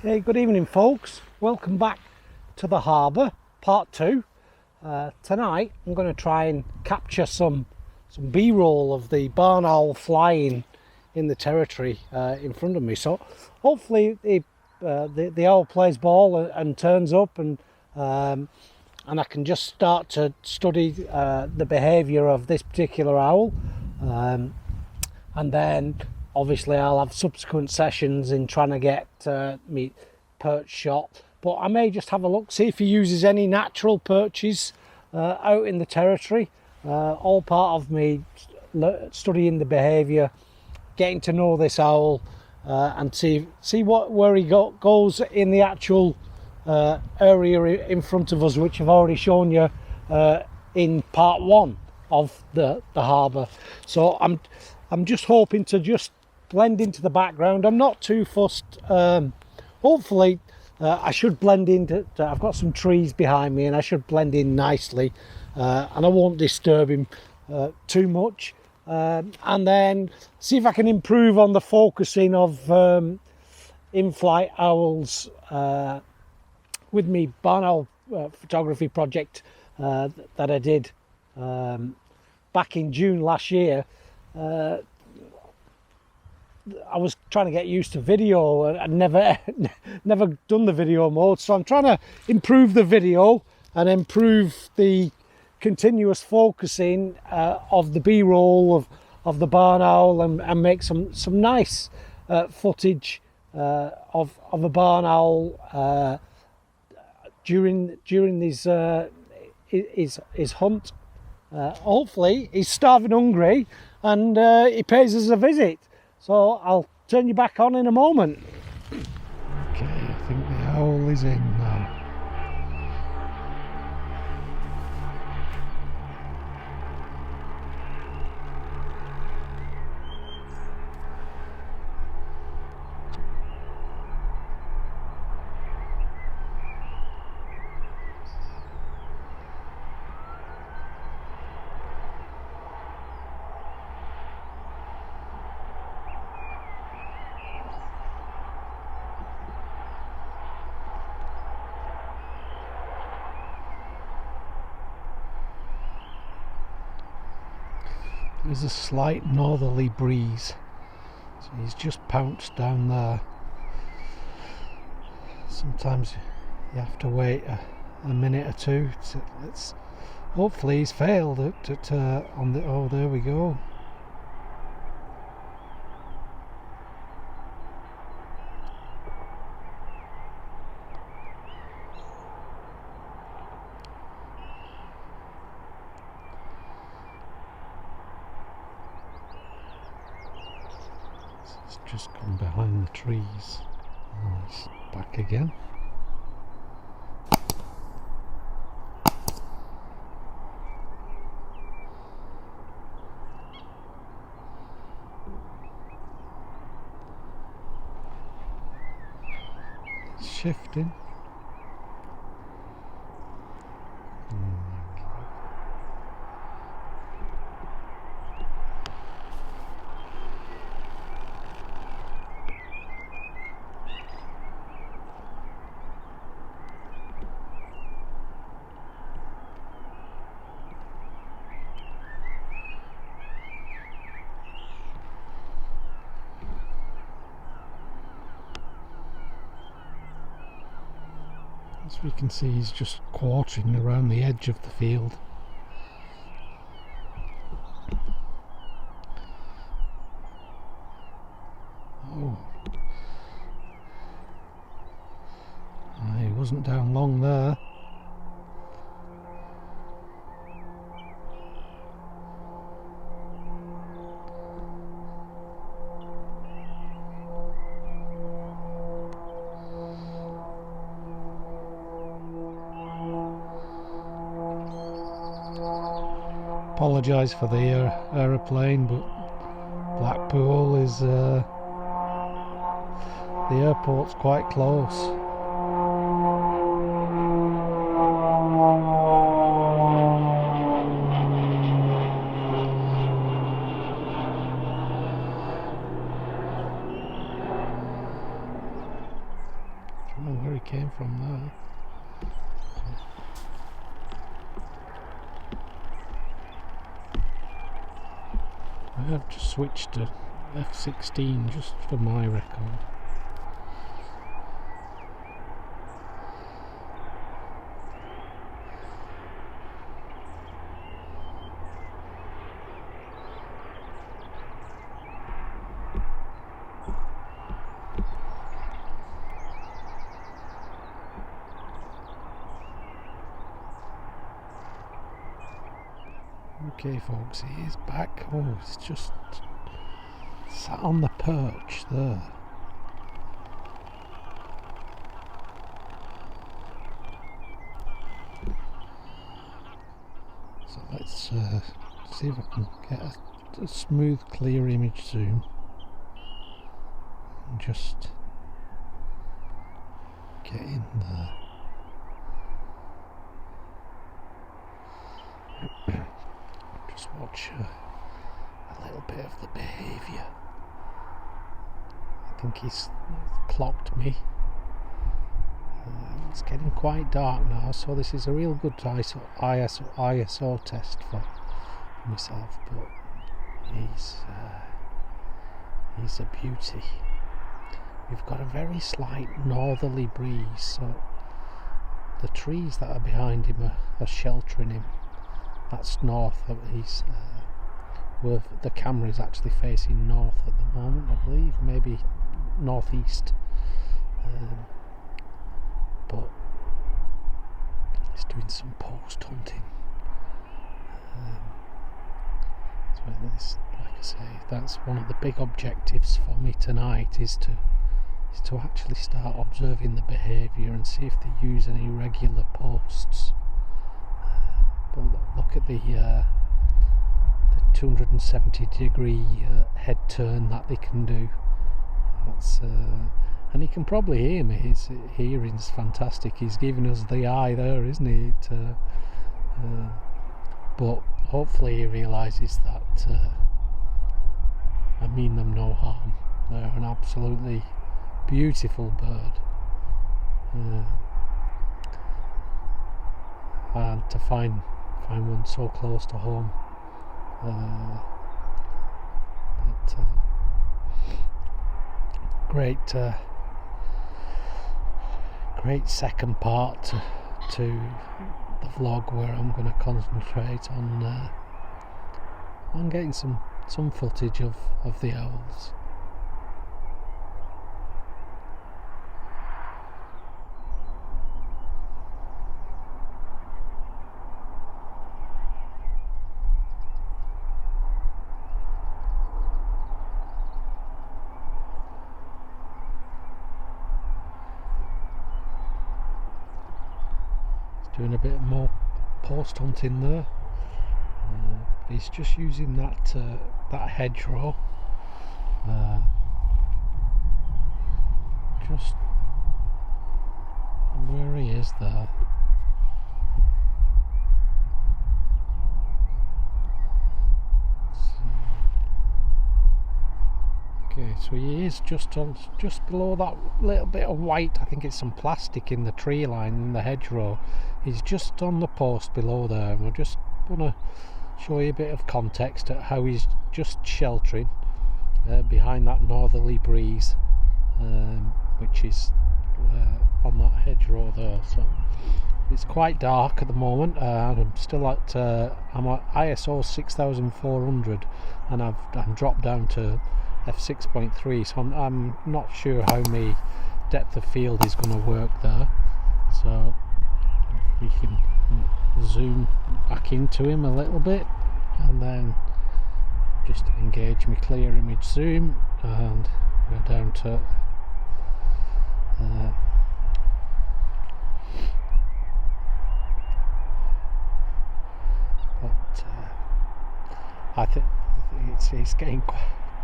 Hey, good evening folks, welcome back to the harbour, part 2. Tonight I'm going to try and capture some B-roll of the barn owl flying in the territory in front of me. So hopefully the owl plays ball and turns up, and I can just start to study the behaviour of this particular owl, and then obviously I'll have subsequent sessions in trying to get me perch shot, but I may just have a look, see if he uses any natural perches out in the territory. All part of me studying the behaviour, getting to know this owl, and see where he goes in the actual area in front of us, which I've already shown you in part 1 of the harbour. So I'm just hoping to just blend into the background. I'm not too fussed. Hopefully I should blend into, I've got some trees behind me and I should blend in nicely, and I won't disturb him too much, and then see if I can improve on the focusing of in-flight owls with me barn owl photography project that I did back in June last year. I was trying to get used to video and never done the video mode, so I'm trying to improve the video and improve the continuous focusing of the B-roll of the barn owl, and make some nice footage of a barn owl during his hunt. Hopefully he's starving hungry and he pays us a visit. So I'll turn you back on in a moment. Okay, I think the owl is in now. There's a slight northerly breeze, so he's just pounced down there. Sometimes you have to wait a minute or two. Hopefully he's failed on the. Oh, there we go. Just come behind the trees. Oh, it's back again. It's shifting. As we can see, he's just quartering around the edge of the field. Oh, he wasn't down long there. Apologise for the aeroplane, but Blackpool is the airport's quite close. don't know where he came from there. I have just switched to F16 just for my record. Okay folks, he is back. Oh, it's just sat on the perch there. So let's see if I can get a smooth, clear image zoom and just get in there. Just watch a little bit of the behaviour. I think he's clocked me. It's getting quite dark now, so this is a real good ISO test for myself, but he's a beauty. We've got a very slight northerly breeze, so the trees that are behind him are sheltering him. That's north. He's where the camera is actually facing north at the moment, I believe, maybe northeast. But he's doing some post hunting. So this, like I say, that's one of the big objectives for me tonight, is to actually start observing the behaviour and see if they use any regular posts. But look at the 270-degree head turn that they can do. That's and he can probably hear me. His hearing's fantastic. He's giving us the eye there, isn't he? But hopefully he realises that I mean them no harm. They're an absolutely beautiful bird. And to find one so close to home, great second part to the vlog, where I'm going to concentrate on getting some footage of the owls. Doing a bit more post hunting there. He's just using that hedgerow. Just where he is there. Okay, so he is just below that little bit of white. I think it's some plastic in the tree line in the hedgerow. He's just on the post below there, and we're just going to show you a bit of context at how he's just sheltering behind that northerly breeze, which is on that hedgerow there. So it's quite dark at the moment, and I'm still at I'm at ISO 6400, and I'm dropped down to f6.3, so I'm not sure how my depth of field is going to work there. So if we can zoom back into him a little bit, and then just engage my clear image zoom, and go down to I think it's getting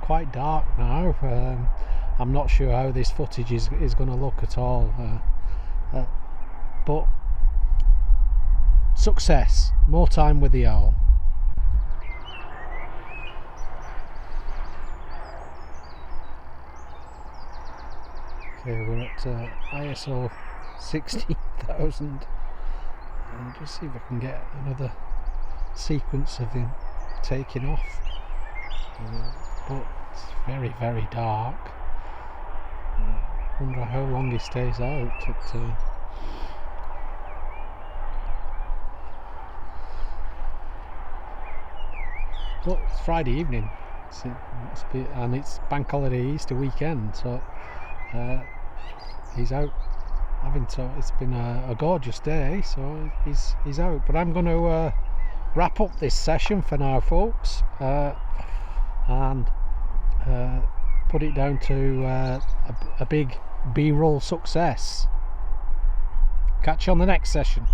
quite dark now. I'm not sure how this footage is going to look at all, but success, more time with the owl. Okay, we're at ISO 60,000. I'll just see if I can get another sequence of him taking off. But it's very, very dark. I wonder how long he stays out. But it's Friday evening, and it's bank holiday Easter weekend, so he's out having to. It's been a gorgeous day, so he's out. But I'm going to wrap up this session for now, folks, and put it down to a big B-roll success. Catch you on the next session.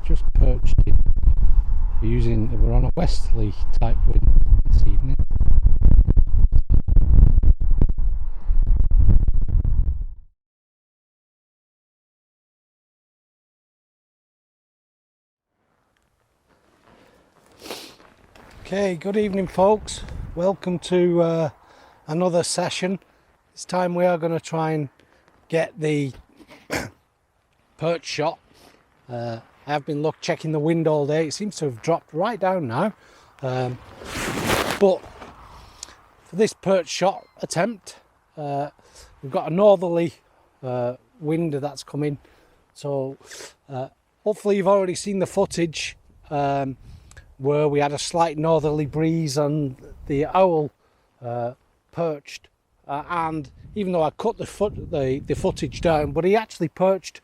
Just perched in. We're on a westerly type wind this evening. Okay, good evening, folks. Welcome to another session. This time we are going to try and get the perch shot. I have been checking the wind all day. It seems to have dropped right down now. But for this perch shot attempt, we've got a northerly wind that's coming. So hopefully you've already seen the footage where we had a slight northerly breeze and the owl perched. And even though I cut the footage down, but he actually perched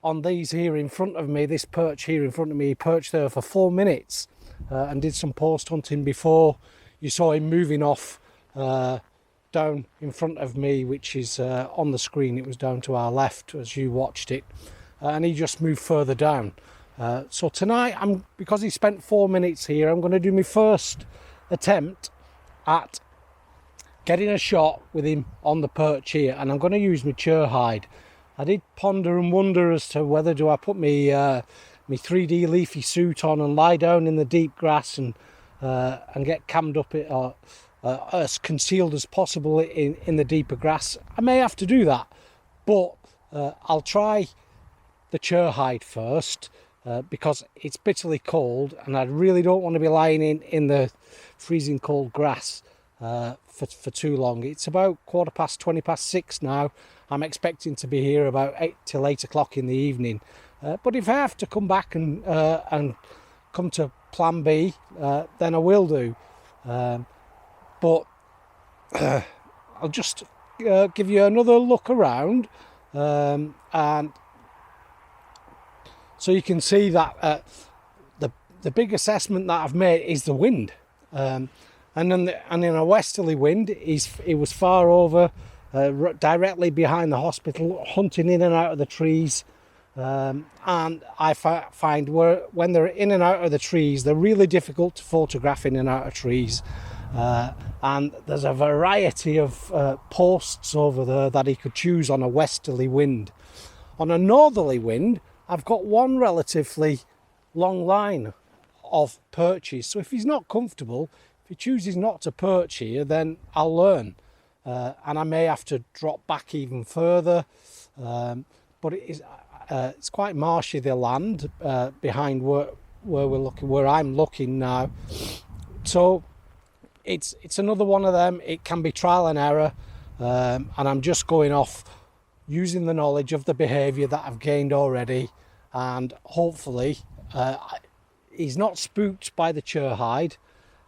on these here in front of me, this perch here in front of me. He perched there for 4 minutes and did some post hunting before you saw him moving off down in front of me, which is on the screen. It was down to our left as you watched it, and he just moved further down. So tonight, because he spent 4 minutes here, I'm going to do my first attempt at getting a shot with him on the perch here, and I'm going to use my chur hide. I did ponder and wonder as to whether do I put me 3D leafy suit on and lie down in the deep grass and get cammed up as concealed as possible in the deeper grass. I may have to do that, but I'll try the chur hide first because it's bitterly cold and I really don't want to be lying in the freezing cold grass for too long. It's about 6:15 now. I'm expecting to be here about 8 till 8 o'clock in the evening. But if I have to come back and come to plan B, then I will do. But I'll just give you another look around, and so you can see that the big assessment that I've made is the wind. And in a westerly wind, it was far over. Directly behind the hospital, hunting in and out of the trees, and I find when they're in and out of the trees, they're really difficult to photograph in and out of trees, and there's a variety of posts over there that he could choose on a westerly wind. On a northerly wind, I've got one relatively long line of perches, so if he's not comfortable, if he chooses not to perch here, then I'll learn. And I may have to drop back even further, but it's quite marshy, the land behind where I'm looking now. So it's another one of them. It can be trial and error, and I'm just going off using the knowledge of the behaviour that I've gained already, and hopefully he's not spooked by the chair hide.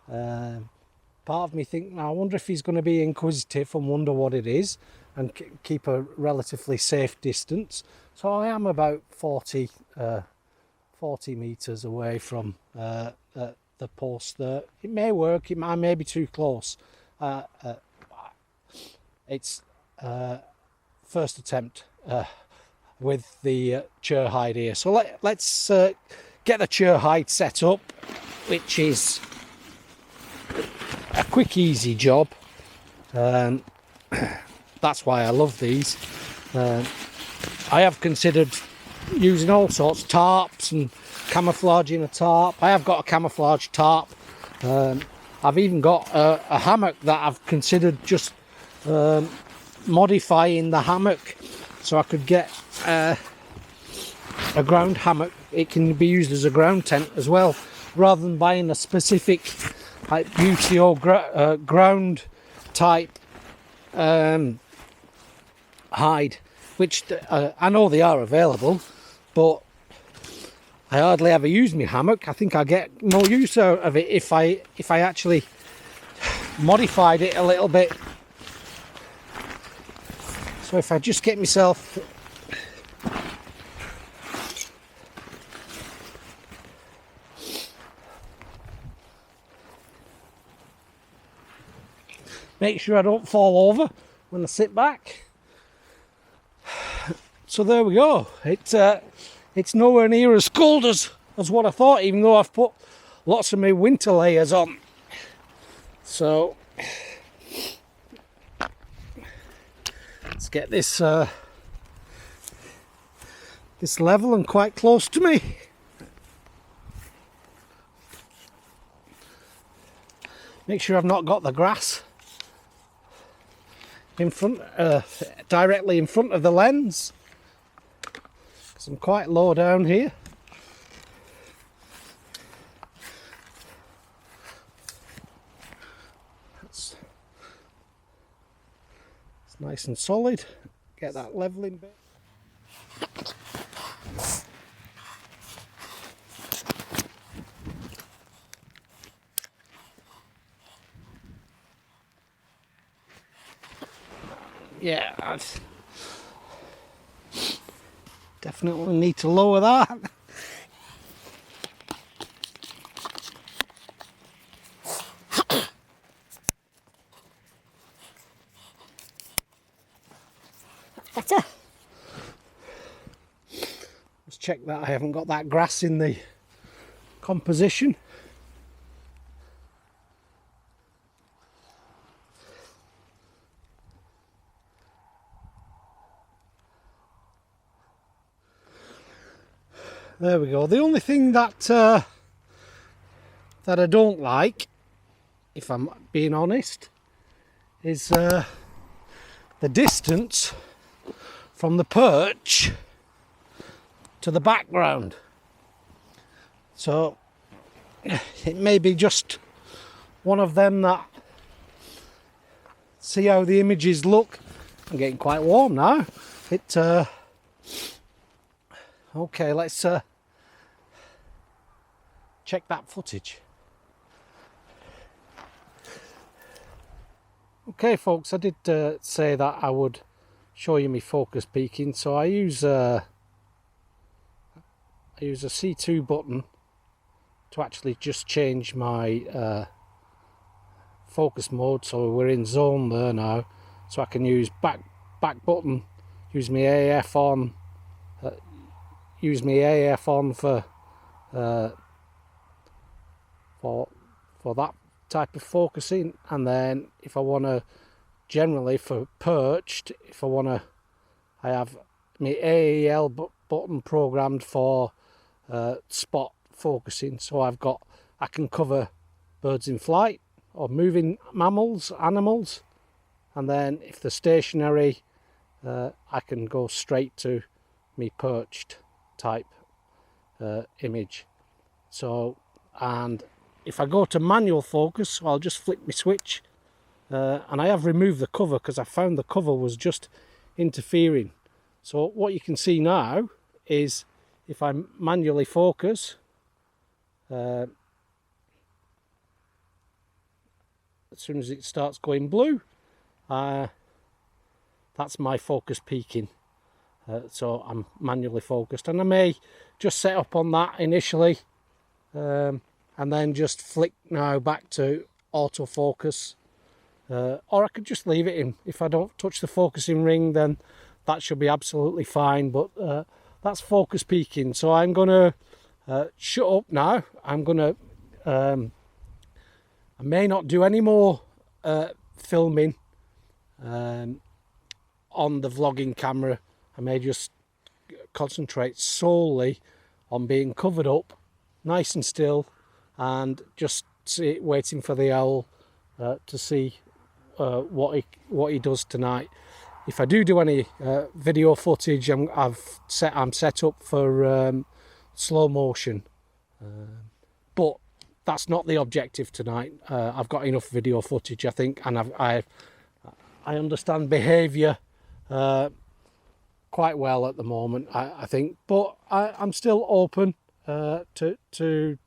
Part of me thinking, I wonder if he's going to be inquisitive and wonder what it is and keep a relatively safe distance. So I am about 40 metres away from the post there. It may work, I may be too close. It's first attempt with the chair hide here. So let's get the chair hide set up, which is a quick, easy job. That's why I love these. I have considered using all sorts, tarps and camouflaging a tarp. I have got a camouflage tarp. I've even got a hammock that I've considered just modifying the hammock so I could get a ground hammock. It can be used as a ground tent as well, rather than buying a specific like beauty or ground type hide, which I know they are available, but I hardly ever use my hammock. I think I get more use out of it if I actually modified it a little bit. So if I just get myself make sure I don't fall over when I sit back. So there we go. It's nowhere near as cold as what I thought, even though I've put lots of my winter layers on. So let's get this this level and quite close to me. Make sure I've not got the grass in front, directly in front of the lens, because I'm quite low down here. It's nice and solid. Get that leveling bit. Yeah, I'd definitely need to lower that. Better. Let's check that I haven't got that grass in the composition. There we go. The only thing that that I don't like, if I'm being honest, is the distance from the perch to the background. So it may be just one of them that see how the images look. I'm getting quite warm now. Okay, let's check that footage. Okay folks, I did say that I would show you my focus peaking, so I use a C2 button to actually just change my focus mode. So we're in zone there now, so I can use back button, use my AF on, for that type of focusing. And then if I want to, generally for perched, if I want to, I have my AEL button programmed for spot focusing. So I can cover birds in flight or moving animals, and then if they're stationary, I can go straight to me perched type image. So, and if I go to manual focus, I'll just flick my switch, and I have removed the cover because I found the cover was just interfering. So what you can see now is if I manually focus, as soon as it starts going blue, that's my focus peaking. So I'm manually focused, and I may just set up on that initially, and then just flick now back to autofocus, or I could just leave it in. If I don't touch the focusing ring, then that should be absolutely fine. But that's focus peaking, so I'm gonna shut up now. I'm gonna I may not do any more filming on the vlogging camera. I may just concentrate solely on being covered up, nice and still, and just waiting for the owl to see what he does tonight. If I do any video footage, I'm set up for slow motion, but that's not the objective tonight. I've got enough video footage, I think, and I understand behaviour quite well at the moment, I think, but I'm still open to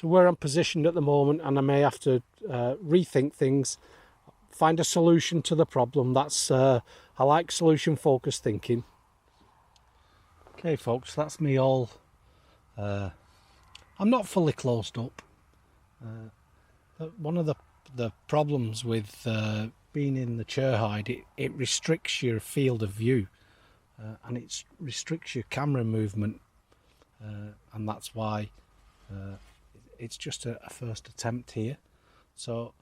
where I'm positioned at the moment, and I may have to rethink things, find a solution to the problem. That's I like solution focused thinking. Okay folks, that's me all. I'm not fully closed up. One of the problems with being in the chair hide, it restricts your field of view, and it restricts your camera movement, and that's why it's just a first attempt here. So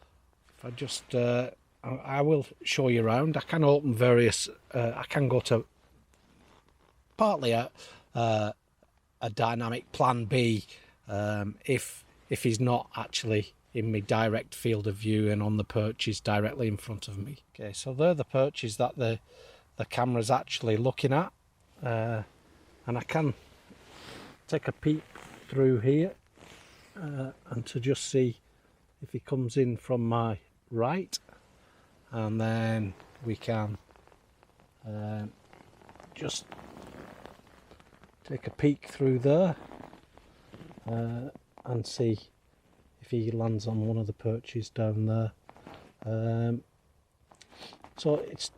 if I just I will show you around. I can open various I can go to partly a dynamic plan B if he's not actually in my direct field of view and on the perches directly in front of me. Okay, so they're the perches that the camera's actually looking at, and I can take a peek through here and to just see if he comes in from my right, and then we can just take a peek through there and see if he lands on one of the perches down there. So it's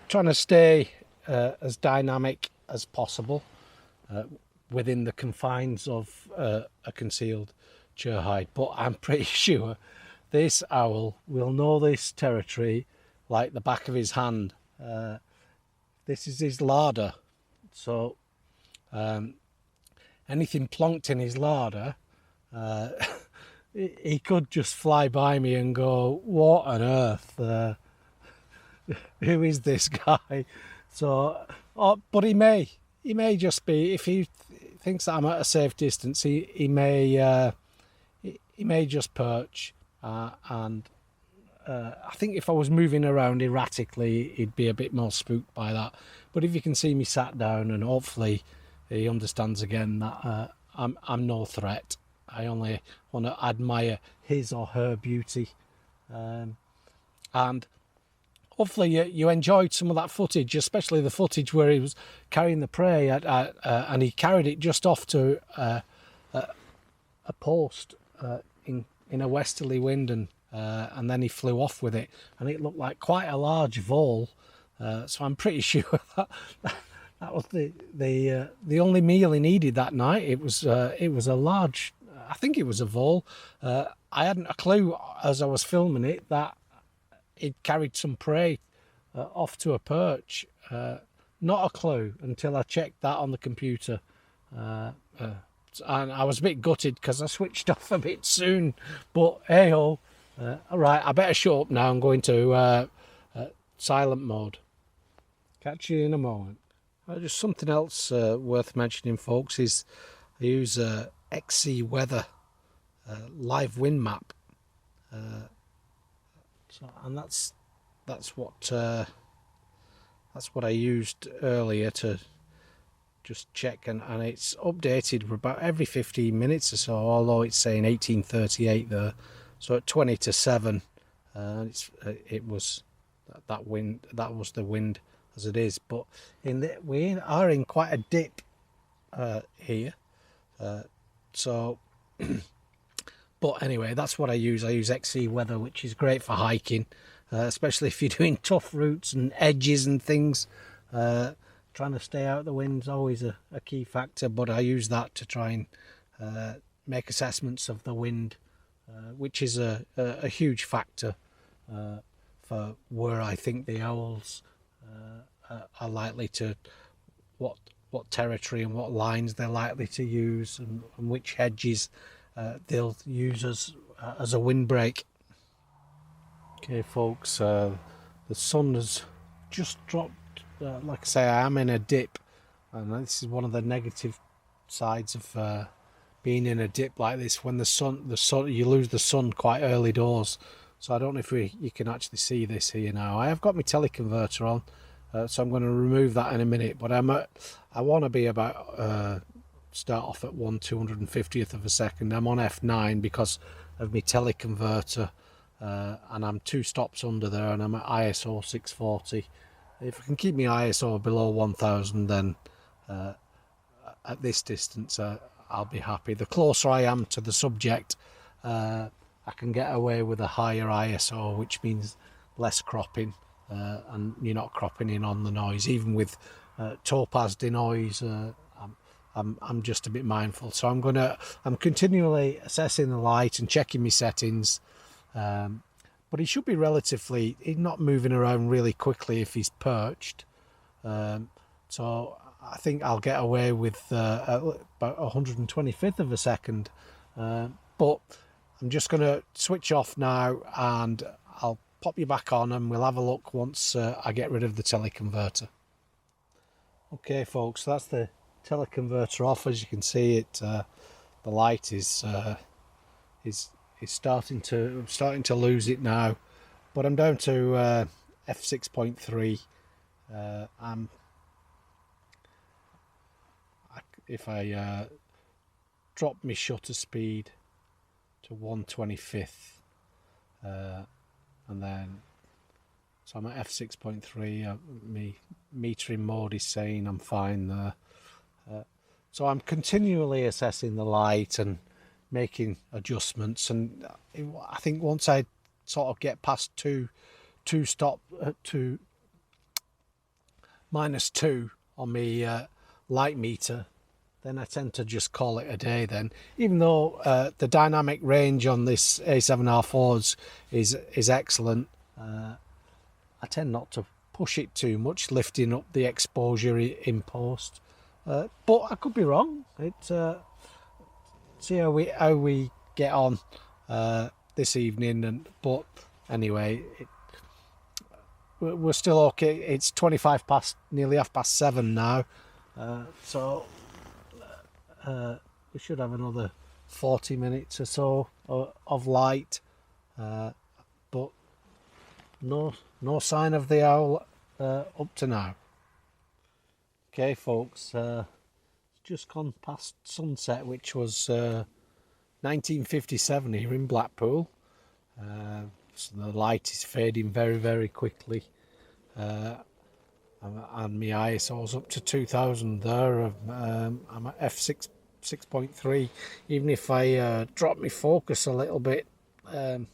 trying to stay as dynamic as possible within the confines of a concealed chair hide, but I'm pretty sure this owl will know this territory like the back of his hand. This is his larder, so anything plonked in his larder, he could just fly by me and go, what on earth, who is this guy? So but he may just be, if he thinks that I'm at a safe distance, he may just perch, and I think if I was moving around erratically, he'd be a bit more spooked by that. But if you can see me sat down, and hopefully he understands again that I'm no threat. I only want to admire his or her beauty, and hopefully you enjoyed some of that footage, especially the footage where he was carrying the prey and he carried it just off to a post in a westerly wind, and then he flew off with it, and it looked like quite a large vole. So I'm pretty sure that was the only meal he needed that night. It was a large, I think it was a vole. I hadn't a clue as I was filming it that it carried some prey off to a perch. Not a clue until I checked that on the computer. And I was a bit gutted because I switched off a bit soon. But hey ho, all right, I better shut up now. I'm going to silent mode. Catch you in a moment. Just something else worth mentioning, folks, is I use XC Weather live wind map, and that's what I used earlier to just check, and it's updated about every 15 minutes or so, although it's saying 1838 there. So at 20 to 7, it was that wind, that was the wind as it is, but we are in quite a dip here, so but anyway, that's what I use. I use XC Weather, which is great for hiking, especially if you're doing tough routes and edges and things. Trying to stay out of the wind is always a key factor, but I use that to try and make assessments of the wind, which is a huge factor for where I think the owls are likely to, what territory and what lines they're likely to use, and which hedges they'll use as a windbreak. Okay folks, the sun has just dropped. Like I say, I am in a dip, and this is one of the negative sides of being in a dip like this. When the sun, you lose the sun quite early doors. So I don't know if you can actually see this here now. I have got my teleconverter on, so I'm going to remove that in a minute. But I want to be about start off at 1/250th of a second. I'm on F9 because of my teleconverter, and I'm 2 stops under there, and I'm at ISO 640. If I can keep my ISO below 1000, then at this distance I'll be happy. The closer I am to the subject, I can get away with a higher ISO, which means less cropping, and you're not cropping in on the noise. Even with topaz denoise, I'm just a bit mindful. So I'm continually assessing the light and checking my settings. But he should be he's not moving around really quickly if he's perched. So I think I'll get away with about 125th of a second. But I'm just going to switch off now, and I'll pop you back on, and we'll have a look once I get rid of the teleconverter. Okay folks, that's the teleconverter off. As you can see, the light is starting to lose it now, but I'm down to f6.3. If I drop my shutter speed to 1/25th, and then so I'm at f6.3. My metering mode is saying I'm fine there. So I'm continually assessing the light and making adjustments, and I think once I sort of get past two stop to -2 on my light meter, then I tend to just call it a day then. Even though the dynamic range on this A7R4 is excellent, I tend not to push it too much, lifting up the exposure in post. But I could be wrong. See how we get on this evening, but anyway, we're still okay. It's 25 past, nearly 7:30 now, so we should have another 40 minutes or so of light, but no sign of the owl up to now. Okay folks, it's just gone past sunset, which was 1957 here in Blackpool. So the light is fading very, very quickly, and my ISO's up to 2000 there. I'm at f6.3. Even if I drop my focus a little bit, and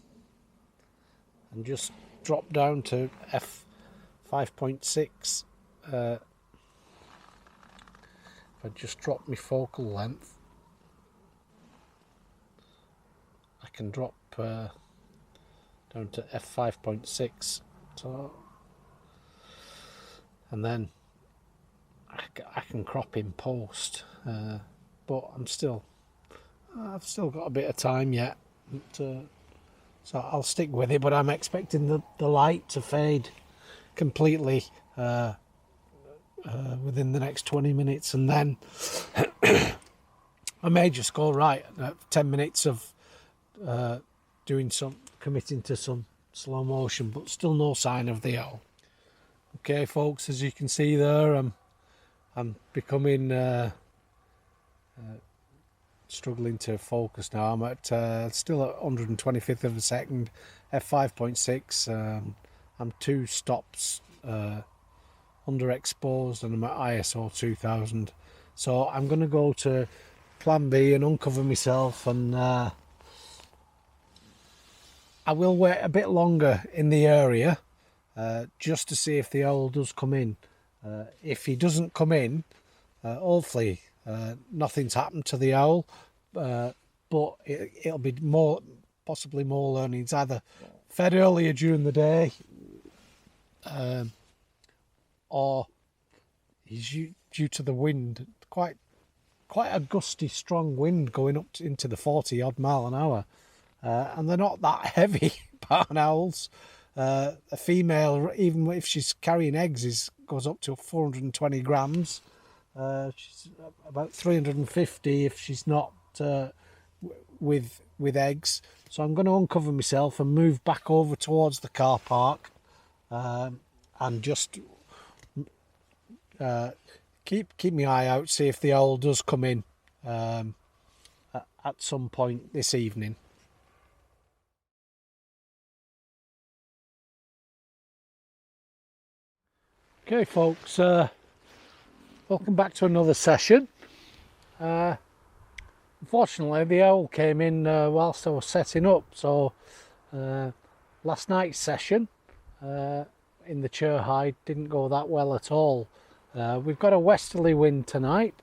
just drop down to f5.6, if I just drop my focal length, I can drop down to f5.6, so, and then I can crop in post, but I've still got a bit of time yet, so I'll stick with it. But I'm expecting the light to fade completely within the next 20 minutes, and then I may just go right 10 minutes of committing to some slow motion, but still no sign of the owl. Okay folks, as you can see there, I'm becoming struggling to focus now. I'm at still at 125th of a second, f5.6. I'm 2 stops underexposed and I'm at ISO 2000. So I'm going to go to plan B and uncover myself, and I will wait a bit longer in the area just to see if the owl does come in. If he doesn't come in, hopefully nothing's happened to the owl, but it'll be possibly more learnings, either fed earlier during the day, or he's due to the wind, quite a gusty, strong wind going up into the 40 odd mile an hour, and they're not that heavy, barn owls. A female, even if she's carrying eggs, goes up to 420 grams. She's about 350 if she's not with eggs. So I'm going to uncover myself and move back over towards the car park, and just keep my eye out, see if the owl does come in at some point this evening. Okay folks, welcome back to another session. Unfortunately the owl came in whilst I was setting up, so last night's session in the Cherhide didn't go that well at all. We've got a westerly wind tonight,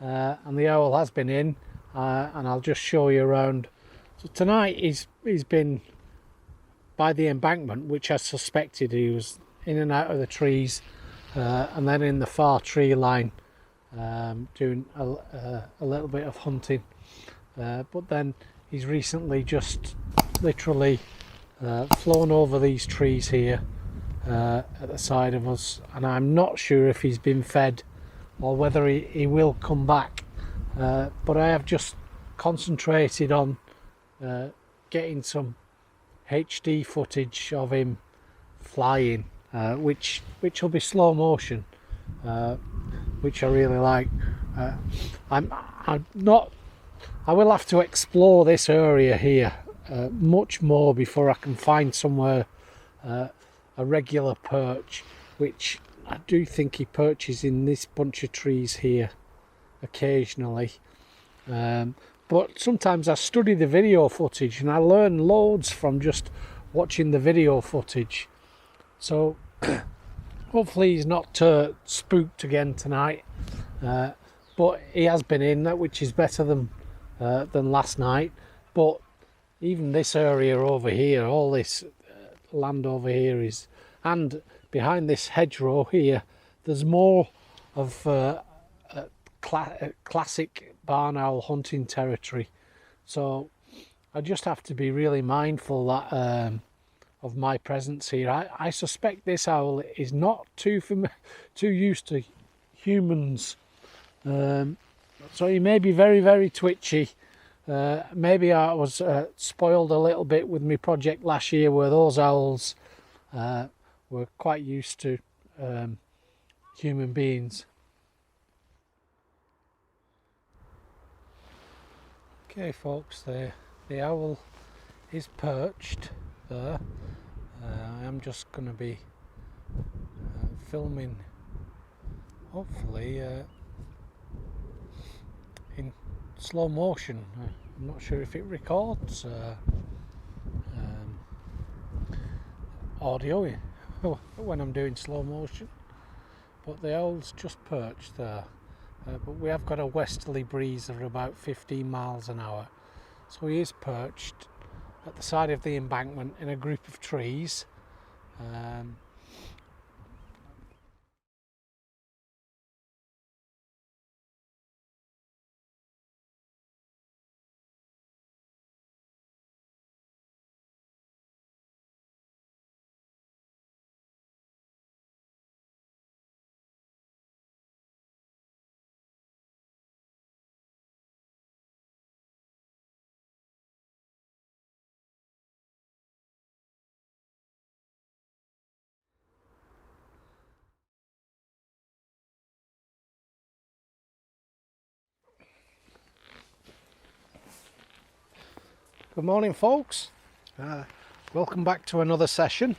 and the owl has been in, and I'll just show you around. So tonight he's been by the embankment, which I suspected. He was in and out of the trees, and then in the far tree line, doing a little bit of hunting, but then he's recently just literally flown over these trees here at the side of us, and I'm not sure if he's been fed or whether he will come back, but I have just concentrated on getting some HD footage of him flying, which will be slow motion, which I really like. I will have to explore this area here much more before I can find somewhere a regular perch, which I do think he perches in this bunch of trees here occasionally. But sometimes I study the video footage and I learn loads from just watching the video footage. So hopefully he's not spooked again tonight, but he has been in, which is better than last night. But even this area over here, all this land over here is, and behind this hedgerow here, there's more of classic barn owl hunting territory. So I just have to be really mindful that of my presence here. I suspect this owl is not too used to humans, so he may be very, very twitchy. Maybe I was spoiled a little bit with my project last year, where those owls were quite used to human beings. Okay folks, the owl is perched there. I am just going to be filming, hopefully in slow motion. I'm not sure if it records audio when I'm doing slow motion, but the owl's just perched there. But we have got a westerly breeze of about 15 miles an hour, so he is perched at the side of the embankment in a group of trees. Good morning folks, welcome back to another session.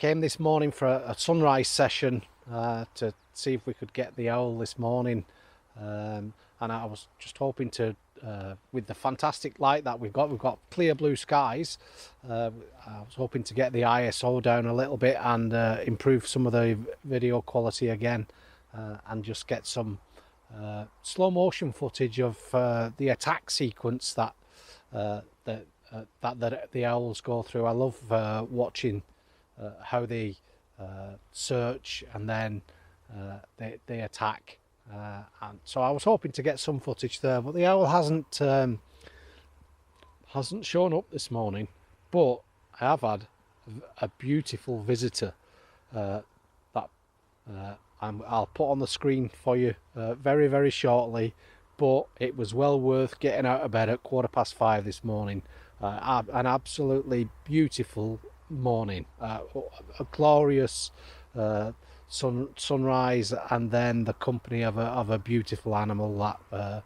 came this morning for a sunrise session to see if we could get the owl this morning, and I was just hoping to, with the fantastic light that we've got clear blue skies, I was hoping to get the ISO down a little bit and improve some of the video quality again, and just get some slow motion footage of the attack sequence that the owls go through. I love watching how they search and then they attack, and so I was hoping to get some footage there, but the owl hasn't shown up this morning. But I have had a beautiful visitor that I'll put on the screen for you very, very shortly. But it was well worth getting out of bed at 5:15 this morning. An absolutely beautiful morning, a glorious sunrise, and then the company of a beautiful animal that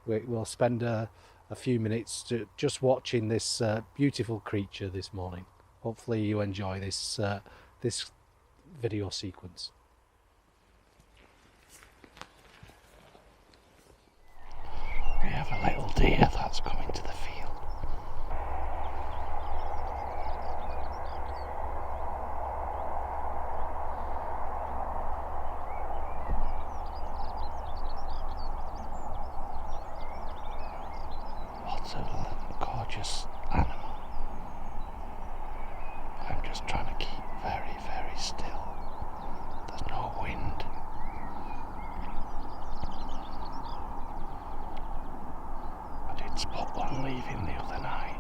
we'll spend a few minutes just watching this beautiful creature this morning. Hopefully you enjoy this video sequence. We have a little deer that's coming to the field. What a gorgeous animal. I'm just trying to keep very, very still. There's no wind. I did spot one leaving the other night.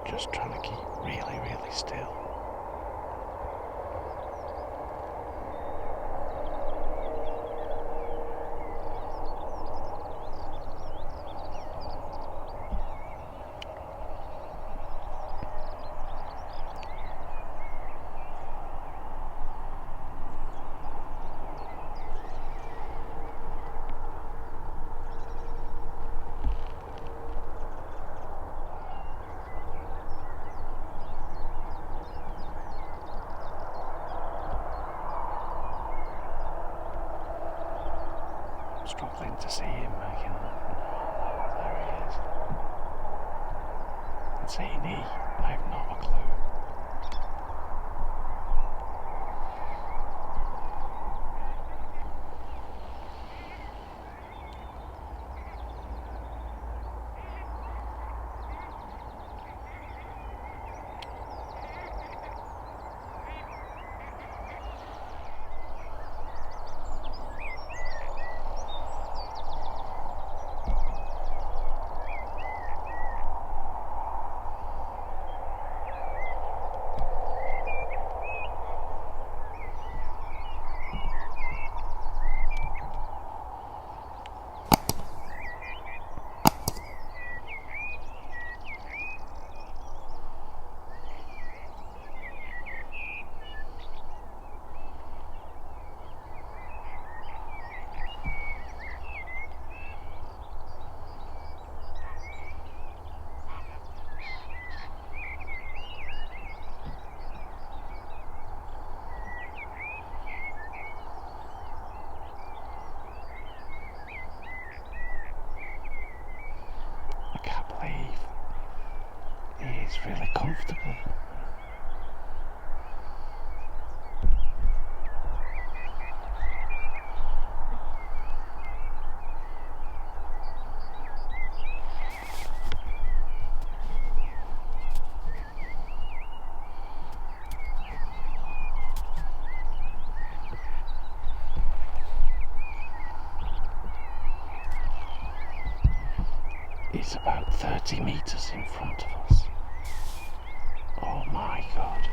Just trying to keep really, really still. Struggling to see him again. There he is. It's saying he. I have not a clue. It's really comfortable. He's about 30 meters in front of us. Oh my God.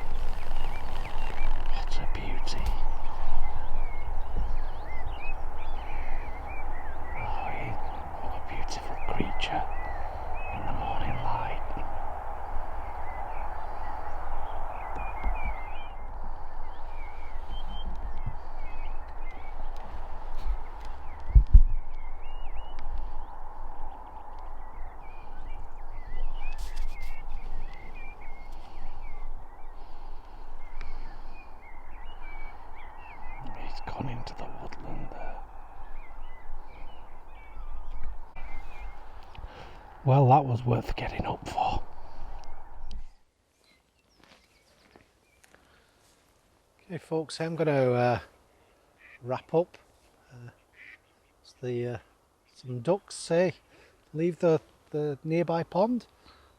What a beauty. Oh, what a beautiful creature in the morning light. He's gone into the woodland there. Well, that was worth getting up for. Okay folks, I'm going to wrap up. Some ducks say leave the nearby pond.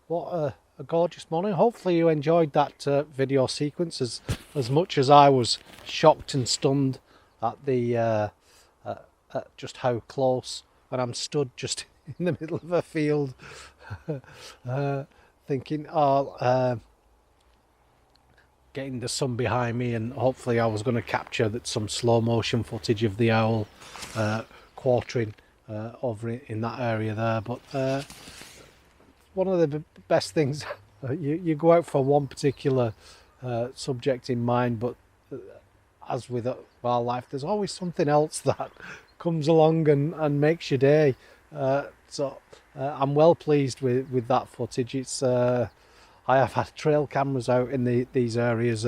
What a gorgeous morning. Hopefully you enjoyed that video sequence as much as I was shocked and stunned at the at just how close when I'm stood just in the middle of a field thinking, oh, getting the sun behind me, and hopefully I was going to capture some slow motion footage of the owl quartering over in that area there. But one of the best things, you go out for one particular subject in mind, but as with wildlife, there's always something else that comes along and makes your day. So I'm well pleased with that footage. It's I have had trail cameras out in these areas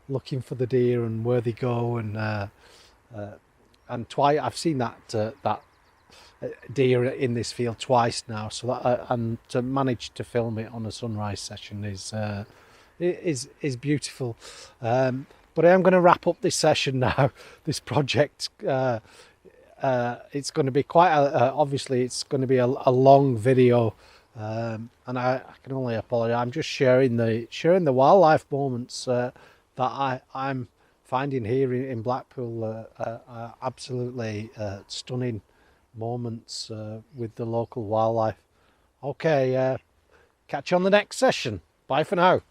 looking for the deer and where they go, and twice I've seen that deer in this field twice now. So that and to manage to film it on a sunrise session is beautiful. But I am going to wrap up this session now. This project, it's going to be quite obviously it's going to be a long video, and I can only apologize. I'm just sharing the wildlife moments that I'm finding here in Blackpool. Absolutely stunning moments with the local wildlife. Okay, catch you on the next session. Bye for now.